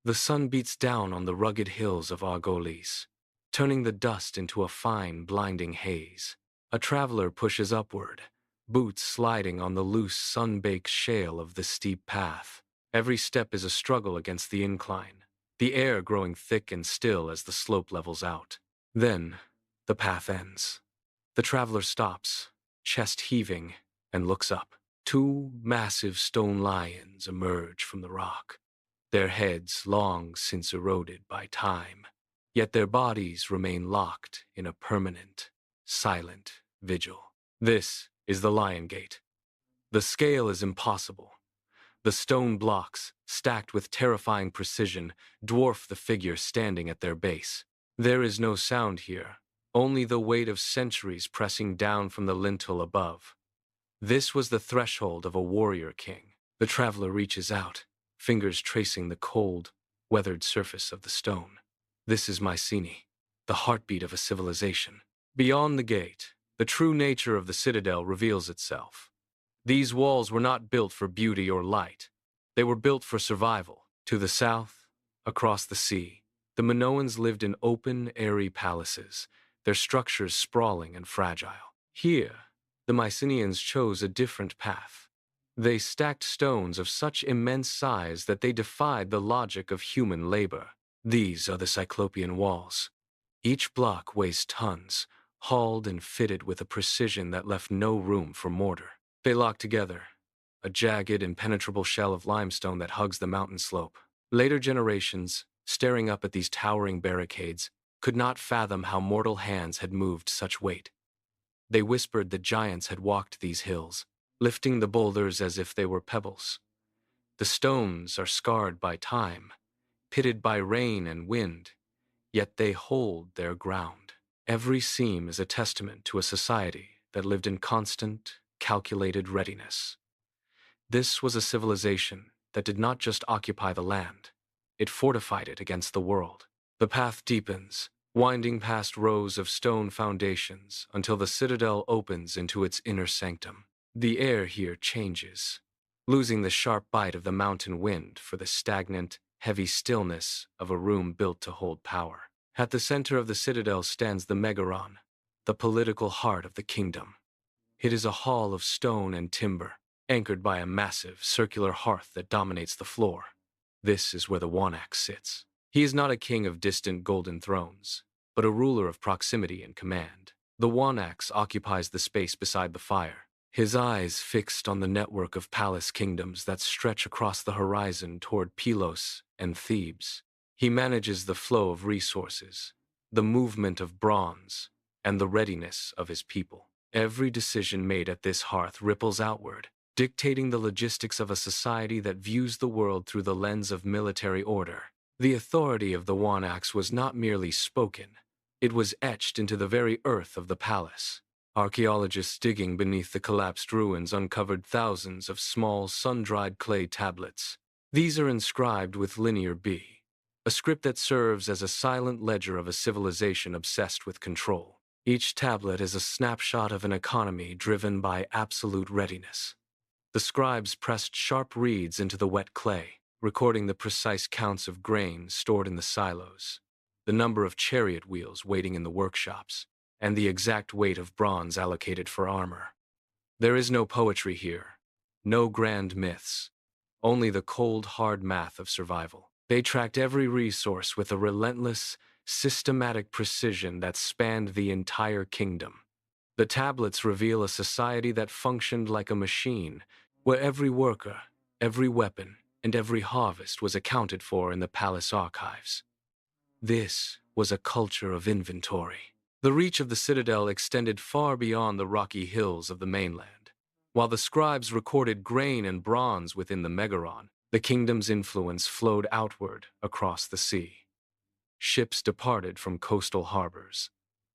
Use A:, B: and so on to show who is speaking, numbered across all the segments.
A: The sun beats down on the rugged hills of Argolis, turning the dust into a fine, blinding haze. A traveler pushes upward, boots sliding on the loose, sun-baked shale of the steep path. Every step is a struggle against the incline, the air growing thick and still as the slope levels out. Then, the path ends. The traveler stops, chest heaving, and looks up. Two massive stone lions emerge from the rock, their heads long since eroded by time, yet their bodies remain locked in a permanent, silent vigil. This is the Lion Gate. The scale is impossible. The stone blocks, stacked with terrifying precision, dwarf the figure standing at their base. There is no sound here, only the weight of centuries pressing down from the lintel above. This was the threshold of a warrior king. The traveler reaches out, fingers tracing the cold, weathered surface of the stone. This is Mycenaean, the heartbeat of a civilization. Beyond the gate, the true nature of the citadel reveals itself. These walls were not built for beauty or light. They were built for survival. To the south, across the sea, the Minoans lived in open, airy palaces, their structures sprawling and fragile. Here, the Mycenaeans chose a different path. They stacked stones of such immense size that they defied the logic of human labor. These are the cyclopean walls. Each block weighs tons, hauled and fitted with a precision that left no room for mortar. They lock together, a jagged, impenetrable shell of limestone that hugs the mountain slope. Later generations, staring up at these towering barricades, could not fathom how mortal hands had moved such weight. They whispered that giants had walked these hills, lifting the boulders as if they were pebbles. The stones are scarred by time, pitted by rain and wind, yet they hold their ground. Every seam is a testament to a society that lived in constant, calculated readiness. This was a civilization that did not just occupy the land, it fortified it against the world. The path deepens, winding past rows of stone foundations until the citadel opens into its inner sanctum. The air here changes, losing the sharp bite of the mountain wind for the stagnant, heavy stillness of a room built to hold power. At the center of the citadel stands the Megaron, the political heart of the kingdom. It is a hall of stone and timber, anchored by a massive, circular hearth that dominates the floor. This is where the Wanax sits. He is not a king of distant golden thrones, but a ruler of proximity and command. The Wanax occupies the space beside the fire, his eyes fixed on the network of palace kingdoms that stretch across the horizon toward Pylos and Thebes. He manages the flow of resources, the movement of bronze, and the readiness of his people. Every decision made at this hearth ripples outward, dictating the logistics of a society that views the world through the lens of military order. The authority of the Wanax was not merely spoken, it was etched into the very earth of the palace. Archaeologists digging beneath the collapsed ruins uncovered thousands of small, sun-dried clay tablets. These are inscribed with Linear B, a script that serves as a silent ledger of a civilization obsessed with control. Each tablet is a snapshot of an economy driven by absolute readiness. The scribes pressed sharp reeds into the wet clay, recording the precise counts of grain stored in the silos, the number of chariot wheels waiting in the workshops, and the exact weight of bronze allocated for armor. There is no poetry here, no grand myths, only the cold, hard math of survival. They tracked every resource with a relentless, systematic precision that spanned the entire kingdom. The tablets reveal a society that functioned like a machine, where every worker, every weapon, and every harvest was accounted for in the palace archives. This was a culture of inventory. The reach of the citadel extended far beyond the rocky hills of the mainland. While the scribes recorded grain and bronze within the Megaron, the kingdom's influence flowed outward across the sea. Ships departed from coastal harbors,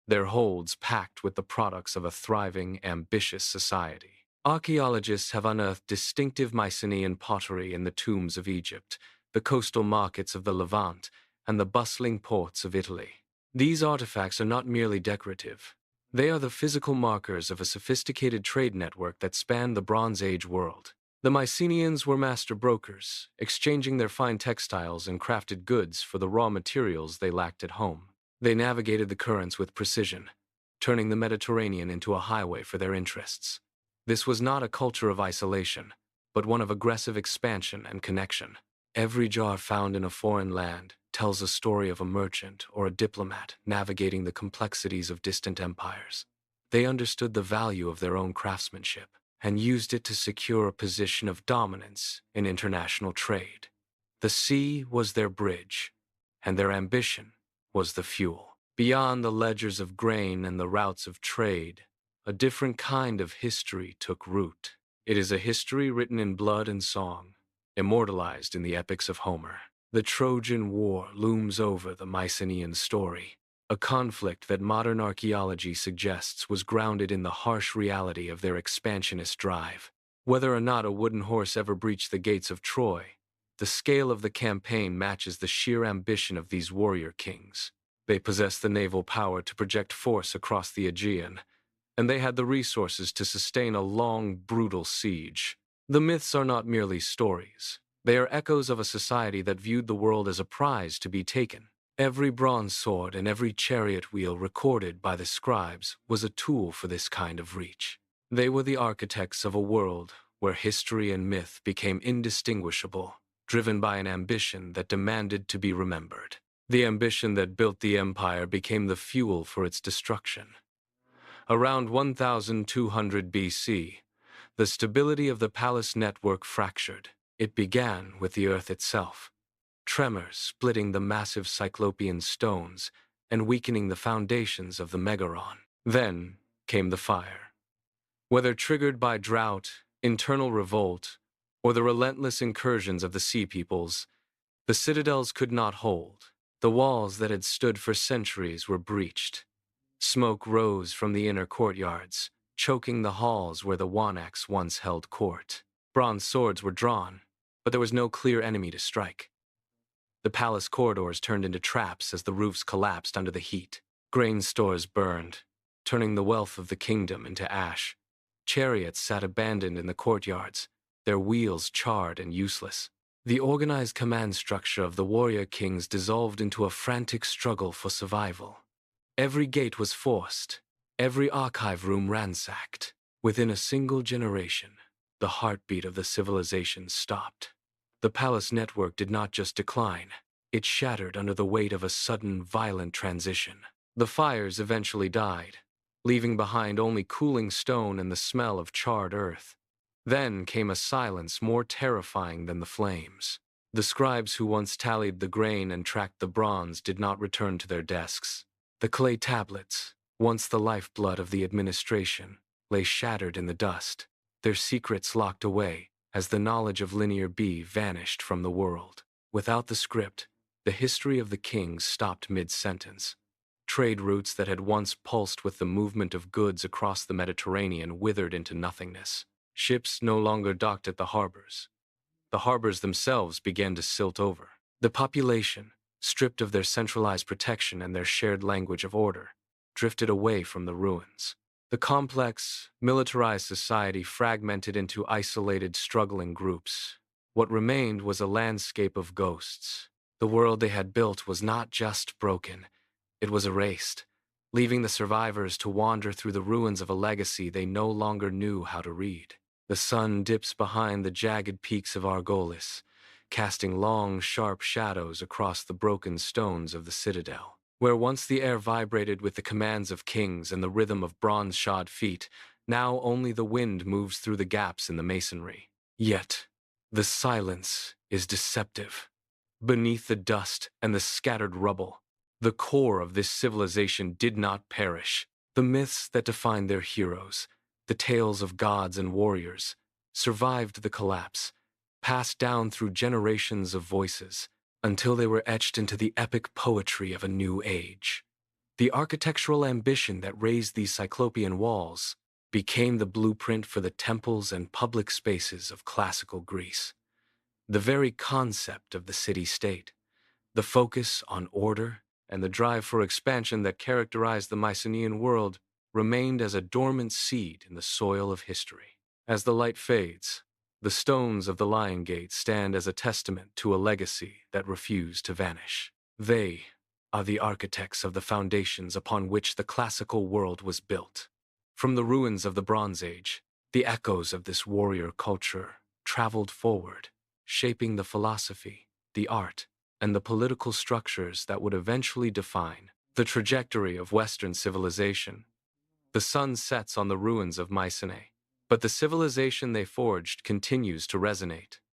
A: their holds packed with the products of a thriving, ambitious society. Archaeologists have unearthed distinctive Mycenaean pottery in the tombs of Egypt, the coastal markets of the Levant, and the bustling ports of Italy. These artifacts are not merely decorative. They are the physical markers of a sophisticated trade network that spanned the Bronze Age world. The Mycenaeans were master brokers, exchanging their fine textiles and crafted goods for the raw materials they lacked at home. They navigated the currents with precision, turning the Mediterranean into a highway for their interests. This was not a culture of isolation, but one of aggressive expansion and connection. Every jar found in a foreign land tells a story of a merchant or a diplomat navigating the complexities of distant empires. They understood the value of their own craftsmanship and used it to secure a position of dominance in international trade. The sea was their bridge, and their ambition was the fuel. Beyond the ledgers of grain and the routes of trade, a different kind of history took root. It is a history written in blood and song, immortalized in the epics of Homer. The Trojan War looms over the Mycenaean story, a conflict that modern archaeology suggests was grounded in the harsh reality of their expansionist drive. Whether or not a wooden horse ever breached the gates of Troy, the scale of the campaign matches the sheer ambition of these warrior kings. They possessed the naval power to project force across the Aegean, and they had the resources to sustain a long, brutal siege. The myths are not merely stories. They are echoes of a society that viewed the world as a prize to be taken. Every bronze sword and every chariot wheel recorded by the scribes was a tool for this kind of reach. They were the architects of a world where history and myth became indistinguishable, driven by an ambition that demanded to be remembered. The ambition that built the empire became the fuel for its destruction. Around 1200 BC, the stability of the palace network fractured. It began with the earth itself, tremors splitting the massive cyclopean stones and weakening the foundations of the megaron. Then came the fire. Whether triggered by drought, internal revolt, or the relentless incursions of the sea peoples, the citadels could not hold. The walls that had stood for centuries were breached. Smoke rose from the inner courtyards, choking the halls where the Wanaks once held court. Bronze swords were drawn, but there was no clear enemy to strike. The palace corridors turned into traps as the roofs collapsed under the heat. Grain stores burned, turning the wealth of the kingdom into ash. Chariots sat abandoned in the courtyards, their wheels charred and useless. The organized command structure of the warrior kings dissolved into a frantic struggle for survival. Every gate was forced, every archive room ransacked. Within a single generation, the heartbeat of the civilization stopped. The palace network did not just decline, it shattered under the weight of a sudden, violent transition. The fires eventually died, leaving behind only cooling stone and the smell of charred earth. Then came a silence more terrifying than the flames. The scribes who once tallied the grain and tracked the bronze did not return to their desks. The clay tablets, once the lifeblood of the administration, lay shattered in the dust, their secrets locked away as the knowledge of Linear B vanished from the world. Without the script, the history of the kings stopped mid-sentence. Trade routes that had once pulsed with the movement of goods across the Mediterranean withered into nothingness. Ships no longer docked at the harbors. The harbors themselves began to silt over. The population, stripped of their centralized protection and their shared language of order, drifted away from the ruins. The complex, militarized society fragmented into isolated, struggling groups. What remained was a landscape of ghosts. The world they had built was not just broken, it was erased, leaving the survivors to wander through the ruins of a legacy they no longer knew how to read. The sun dips behind the jagged peaks of Argolis, casting long, sharp shadows across the broken stones of the citadel. Where once the air vibrated with the commands of kings and the rhythm of bronze-shod feet, now only the wind moves through the gaps in the masonry. Yet, the silence is deceptive. Beneath the dust and the scattered rubble, the core of this civilization did not perish. The myths that defined their heroes, the tales of gods and warriors, survived the collapse, passed down through generations of voices, until they were etched into the epic poetry of a new age. The architectural ambition that raised these cyclopean walls became the blueprint for the temples and public spaces of classical Greece. The very concept of the city-state, the focus on order, and the drive for expansion that characterized the Mycenaean world remained as a dormant seed in the soil of history. As the light fades, The stones of the Lion Gate stand as a testament to a legacy that refused to vanish. They are the architects of the foundations upon which the classical world was built. From the ruins of the Bronze Age, the echoes of this warrior culture traveled forward, shaping the philosophy, the art, and the political structures that would eventually define the trajectory of Western civilization. The sun sets on the ruins of Mycenae, but the civilization they forged continues to resonate.